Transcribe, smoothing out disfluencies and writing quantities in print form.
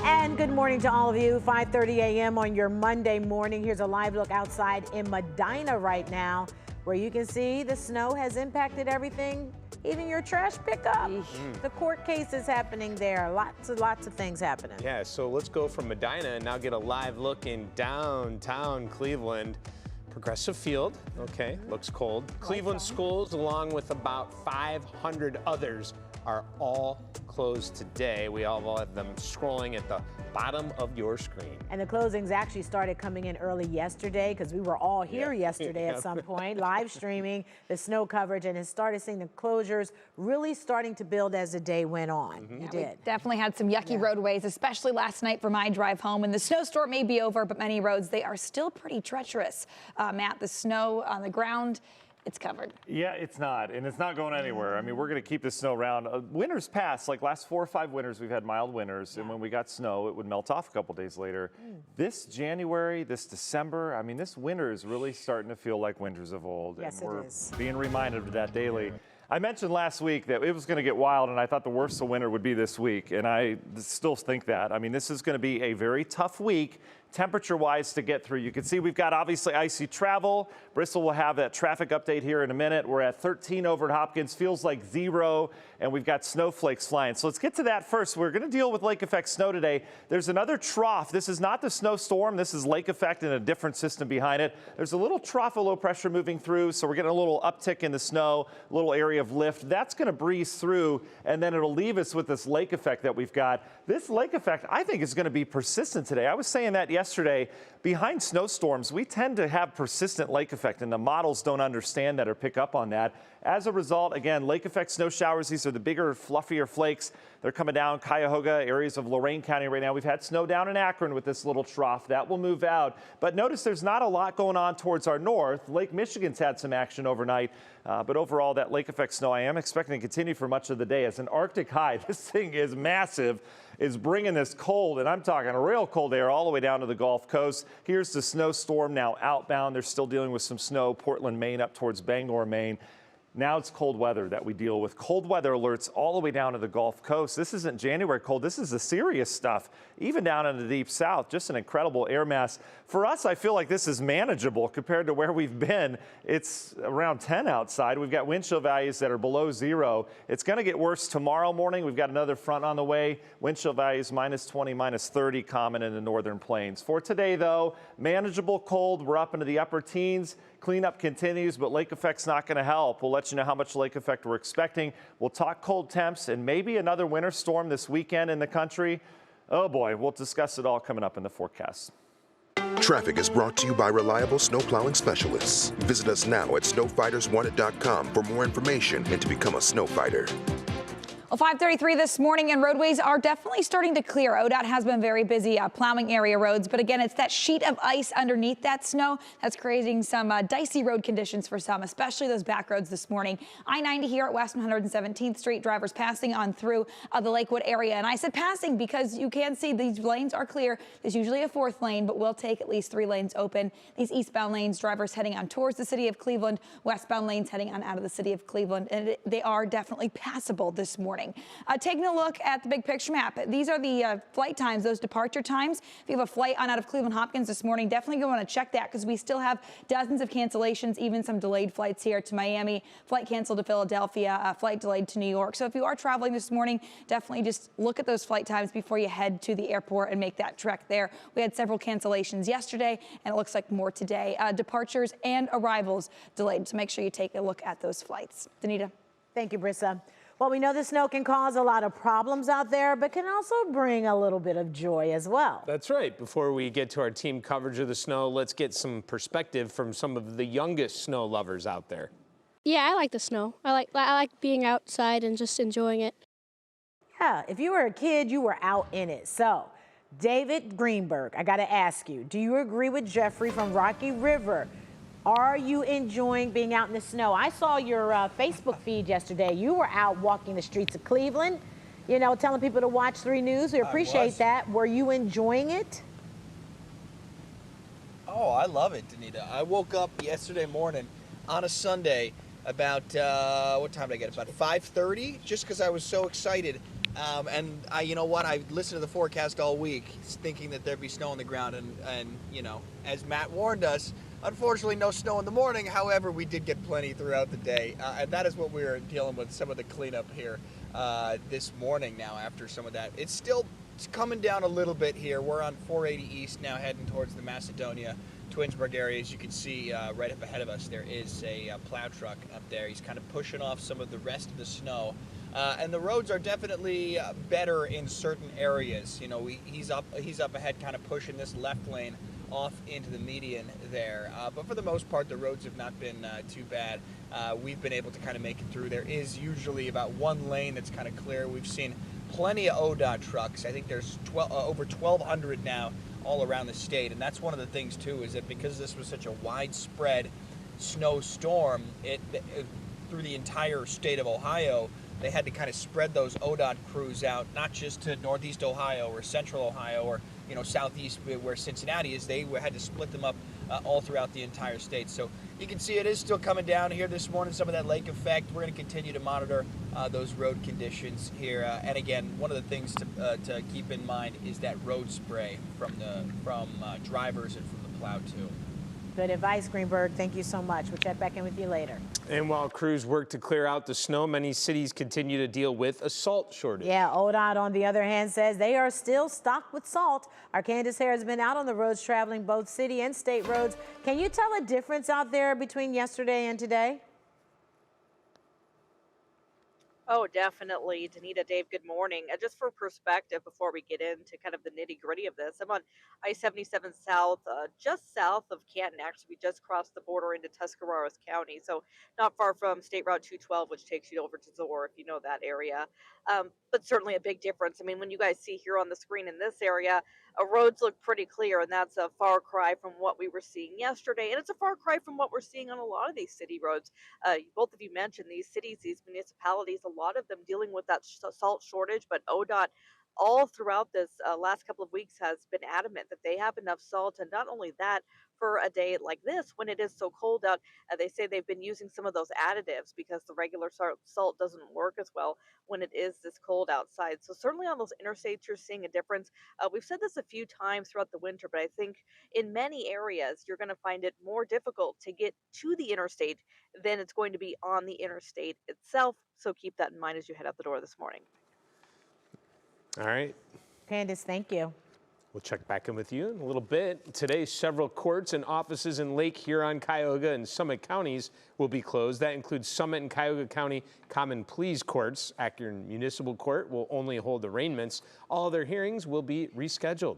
And good morning to all of you. 5:30 a.m. on your Monday morning. Here's a live look outside in Medina right now, where you can see the snow has impacted everything, even your trash pickup. The court case is happening there. Lots of things happening. Yeah, so let's go from Medina and now get a live look in downtown Cleveland. Progressive Field, okay, looks cold. Cleveland schools, along with about 500 others, are all closed today. We all have them scrolling at the bottom of your screen. And the closings actually started coming in early yesterday because we were all here yesterday at some point, live streaming the snow coverage, and has started seeing the closures really starting to build as the day went on. You did. We definitely had some yucky roadways, especially last night for my drive home. And the snowstorm may be over, but many roads, they are still pretty treacherous. Matt, the snow on the ground, it's covered. Yeah, it's not, and it's not going anywhere. I mean, we're going to keep the snow around. Winters past, like last 4 or 5 winters, we've had mild winters, and when we got snow, it would melt off a couple days later. This January, this December, I mean, this winter is really starting to feel like winters of old. Yes, and we're it is. being reminded of that daily. I mentioned last week that it was going to get wild, and I thought the worst of winter would be this week, and I still think that. I mean, this is going to be a very tough week, temperature-wise, to get through. You can see we've got obviously icy travel. Bristol will have that traffic update here in a minute. We're at 13 over at Hopkins, feels like 0, and we've got snowflakes flying. So let's get to that first. We're going to deal with lake effect snow today. There's another trough. This is not the snowstorm. This is lake effect and a different system behind it. There's a little trough of low pressure moving through, so we're getting a little uptick in the snow, a little area of lift. That's going to breeze through, and then it'll leave us with this lake effect that we've got. This lake effect, I think, is going to be persistent today. I was saying that yesterday. Behind snowstorms, we tend to have persistent lake effect, and the models don't understand that or pick up on that. As a result, again, lake effect snow showers, these are the bigger, fluffier flakes. They're coming down Cuyahoga, areas of Lorain County right now. We've had snow down in Akron with this little trough. That will move out. But notice there's not a lot going on towards our north. Lake Michigan's had some action overnight. But overall, that lake effect snow, I am expecting to continue for much of the day. As an Arctic high, this thing is massive, is bringing this cold, and I'm talking a real cold air all the way down to the Gulf Coast. Here's the snowstorm now outbound. They're still dealing with some snow, Portland, Maine, up towards Bangor, Maine. Now it's cold weather that we deal with. Cold weather alerts all the way down to the Gulf Coast. This isn't January cold. This is the serious stuff, even down in the deep south. Just an incredible air mass. For us, I feel like this is manageable compared to where we've been. It's around 10 outside. We've got wind chill values that are below 0. It's going to get worse tomorrow morning. We've got another front on the way. Wind chill values -20, -30 common in the northern plains. For today, though, manageable cold. We're up into the upper teens. Cleanup continues, but lake effect's not going to help. We'll let you know how much lake effect we're expecting. We'll talk cold temps and maybe another winter storm this weekend in the country. Oh boy, we'll discuss it all coming up in the forecast. Traffic is brought to you by reliable snow plowing specialists. Visit us now at snowfighterswanted.com for more information and to become a snow fighter. Well, 5:33 this morning, and roadways are definitely starting to clear. ODOT has been very busy plowing area roads, but again, it's that sheet of ice underneath that snow that's creating some dicey road conditions for some, especially those back roads this morning. I-90 here at West 117th Street, drivers passing on through the Lakewood area. And I said passing because you can see these lanes are clear. There's usually a 4th lane, but we'll take at least 3 lanes open. These eastbound lanes, drivers heading on towards the city of Cleveland, westbound lanes heading on out of the city of Cleveland, and they are definitely passable this morning. Taking a look at the big picture map, these are the flight times, those departure times. If you have a flight on out of Cleveland Hopkins this morning, definitely going to want to check that because we still have dozens of cancellations, even some delayed flights here to Miami, flight canceled to Philadelphia, flight delayed to New York. So if you are traveling this morning, definitely just look at those flight times before you head to the airport and make that trek there. We had several cancellations yesterday, and it looks like more today. Departures and arrivals delayed, so make sure you take a look at those flights. Danita. Thank you, Brissa. Well, we know the snow can cause a lot of problems out there, but can also bring a little bit of joy as well. That's right. Before we get to our team coverage of the snow, let's get some perspective from some of the youngest snow lovers out there. Yeah, I like the snow. I like being outside and just enjoying it. Yeah, if you were a kid, you were out in it. So, David Greenberg, I got to ask you, do you agree with Jeffrey from Rocky River? Are you enjoying being out in the snow? I saw your Facebook feed yesterday. You were out walking the streets of Cleveland, you know, telling people to watch 3 News. We appreciate that. Were you enjoying it? Oh, I love it, Danita. I woke up yesterday morning on a Sunday about, what time did I get? About 5:30, just because I was so excited And you know what? I listened to the forecast all week, thinking that there'd be snow on the ground, and you know, as Matt warned us, unfortunately, no snow in the morning. However, we did get plenty throughout the day, and that is what we were dealing with. Some of the cleanup here this morning. Now, after some of that, it's still coming down a little bit here. We're on 480 East now, heading towards the Macedonia, Twinsburg area. As you can see right up ahead of us, there is a plow truck up there. He's kind of pushing off some of the rest of the snow. And the roads are definitely better in certain areas. You know, he's up ahead, kind of pushing this left lane off into the median there. But for the most part, the roads have not been too bad. We've been able to kind of make it through. There is usually about one lane that's kind of clear. We've seen plenty of ODOT trucks. I think there's over 1,200 now all around the state. And that's one of the things, too, is that because this was such a widespread snowstorm through the entire state of Ohio, they had to kind of spread those ODOT crews out, not just to Northeast Ohio or Central Ohio or, you know, Southeast where Cincinnati is. They had to split them up all throughout the entire state. So you can see it is still coming down here this morning, some of that lake effect. We're going to continue to monitor those road conditions here. And again, one of the things to keep in mind is that road spray from drivers and from the plow too. Good advice, Greenberg. Thank you so much. We'll check back in with you later. And while crews work to clear out the snow, many cities continue to deal with a salt shortage. Yeah, ODOT, on the other hand, says they are still stocked with salt. Our Candace Hare has been out on the roads traveling both city and state roads. Can you tell a difference out there between yesterday and today? Oh, definitely. Danita, Dave, good morning. Just for perspective, before we get into kind of the nitty gritty of this, I'm on I-77 South, just south of Canton. Actually, we just crossed the border into Tuscarawas County, so not far from State Route 212, which takes you over to Zor, if you know that area. But certainly a big difference. I mean, when you guys see here on the screen in this area, roads look pretty clear, and that's a far cry from what we were seeing yesterday. And it's a far cry from what we're seeing on a lot of these city roads. Both of you mentioned these cities, these municipalities, a lot of them dealing with that salt shortage, but ODOT all throughout this last couple of weeks has been adamant that they have enough salt. And not only that, for a day like this, when it is so cold out, they say they've been using some of those additives because the regular salt doesn't work as well when it is this cold outside. So certainly on those interstates, you're seeing a difference. We've said this a few times throughout the winter, but I think in many areas, you're going to find it more difficult to get to the interstate than it's going to be on the interstate itself. So keep that in mind as you head out the door this morning. All right. Candace, thank you. We'll check back in with you in a little bit. Today, several courts and offices in Lake Huron, Cuyahoga, and Summit counties will be closed. That includes Summit and Cuyahoga County Common Pleas Courts. Akron Municipal Court will only hold arraignments. All other hearings will be rescheduled.